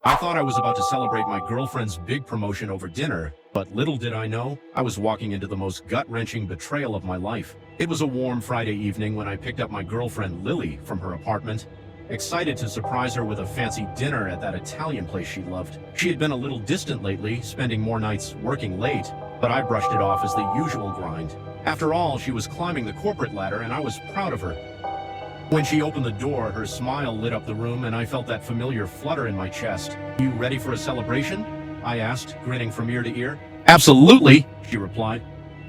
I thought I was about to celebrate my girlfriend's big promotion over dinner, but little did I know, I was walking into the most gut-wrenching betrayal of my life. It was a warm Friday evening when I picked up my girlfriend Lily from her apartment, excited to surprise her with a fancy dinner at that Italian place she loved. She had been a little distant lately, spending more nights working late, but I brushed it off as the usual grind. After all, she was climbing the corporate ladder and I was proud of her. When she opened the door, her smile lit up the room and I felt that familiar flutter in my chest. "You ready for a celebration?" I asked, grinning from ear to ear. "Absolutely," she replied,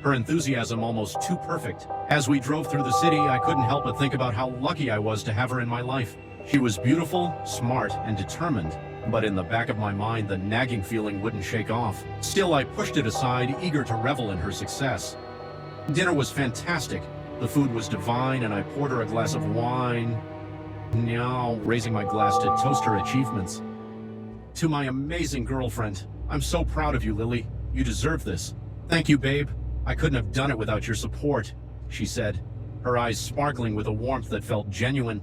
her enthusiasm almost too perfect. As we drove through the city, I couldn't help but think about how lucky I was to have her in my life. She was beautiful, smart, and determined, but in the back of my mind, the nagging feeling wouldn't shake off. Still, I pushed it aside, eager to revel in her success. Dinner was fantastic. The food was divine, and I poured her a glass of wine, now raising my glass to toast her achievements. "To my amazing girlfriend, I'm so proud of you, Lily. You deserve this." "Thank you, babe. I couldn't have done it without your support," she said, her eyes sparkling with a warmth that felt genuine.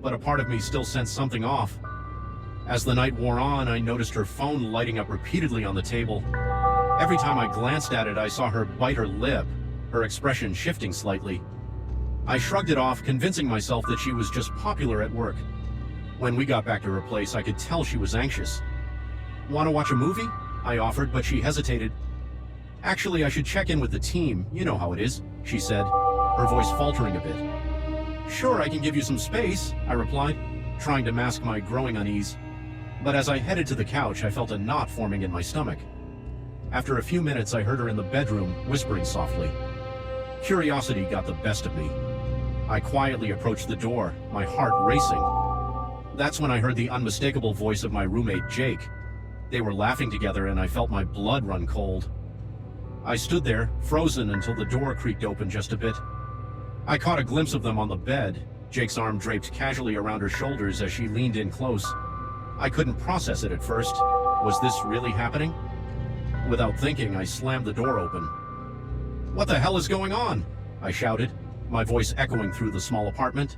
But a part of me still sensed something off. As the night wore on, I noticed her phone lighting up repeatedly on the table. Every time I glanced at it, I saw her bite her lip, her expression shifting slightly. I shrugged it off, convincing myself that she was just popular at work. When we got back to her place, I could tell she was anxious. "Want to watch a movie?" I offered, but she hesitated. "Actually, I should check in with the team. You know how it is," she said, her voice faltering a bit. "Sure, I can give you some space," I replied, trying to mask my growing unease. But as I headed to the couch, I felt a knot forming in my stomach. After a few minutes, I heard her in the bedroom, whispering softly. Curiosity got the best of me. I quietly approached the door, my heart racing. That's when I heard the unmistakable voice of my roommate, Jake. They were laughing together and I felt my blood run cold. I stood there, frozen, until the door creaked open just a bit. I caught a glimpse of them on the bed, Jake's arm draped casually around her shoulders as she leaned in close. I couldn't process it at first. Was this really happening? Without thinking, I slammed the door open. "What the hell is going on?" I shouted, my voice echoing through the small apartment.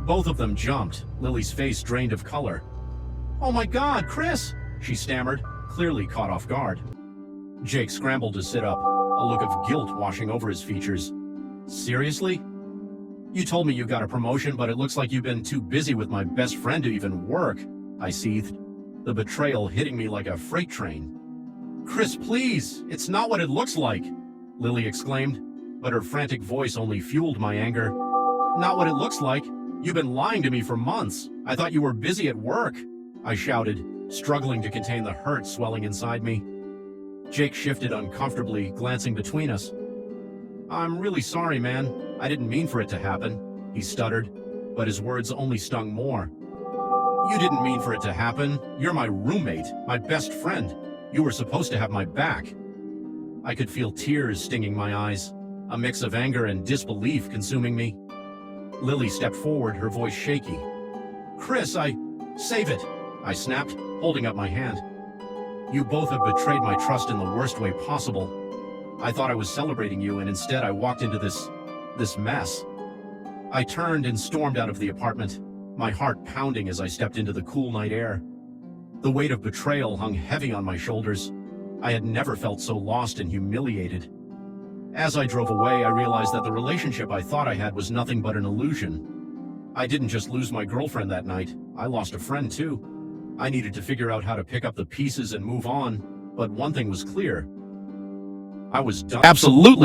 Both of them jumped, Lily's face drained of color. "Oh my God, Chris!" she stammered, clearly caught off guard. Jake scrambled to sit up, a look of guilt washing over his features. "Seriously? You told me you got a promotion, but it looks like you've been too busy with my best friend to even work," I seethed, the betrayal hitting me like a freight train. "Chris, please, it's not what it looks like," Lily exclaimed, but her frantic voice only fueled my anger. "Not what it looks like? You've been lying to me for months. I thought you were busy at work," I shouted, struggling to contain the hurt swelling inside me. Jake shifted uncomfortably, glancing between us. "I'm really sorry, man. I didn't mean for it to happen," he stuttered, but his words only stung more. "You didn't mean for it to happen. You're my roommate, my best friend. You were supposed to have my back." I could feel tears stinging my eyes, a mix of anger and disbelief consuming me. Lily stepped forward, her voice shaky. "Chris, save it," I snapped, holding up my hand. "You both have betrayed my trust in the worst way possible. I thought I was celebrating you, and instead I walked into this mess." I turned and stormed out of the apartment, my heart pounding as I stepped into the cool night air. The weight of betrayal hung heavy on my shoulders. I had never felt so lost and humiliated. As I drove away, I realized that the relationship I thought I had was nothing but an illusion. I didn't just lose my girlfriend that night, I lost a friend too. I needed to figure out how to pick up the pieces and move on, but one thing was clear. I was done. Absolutely.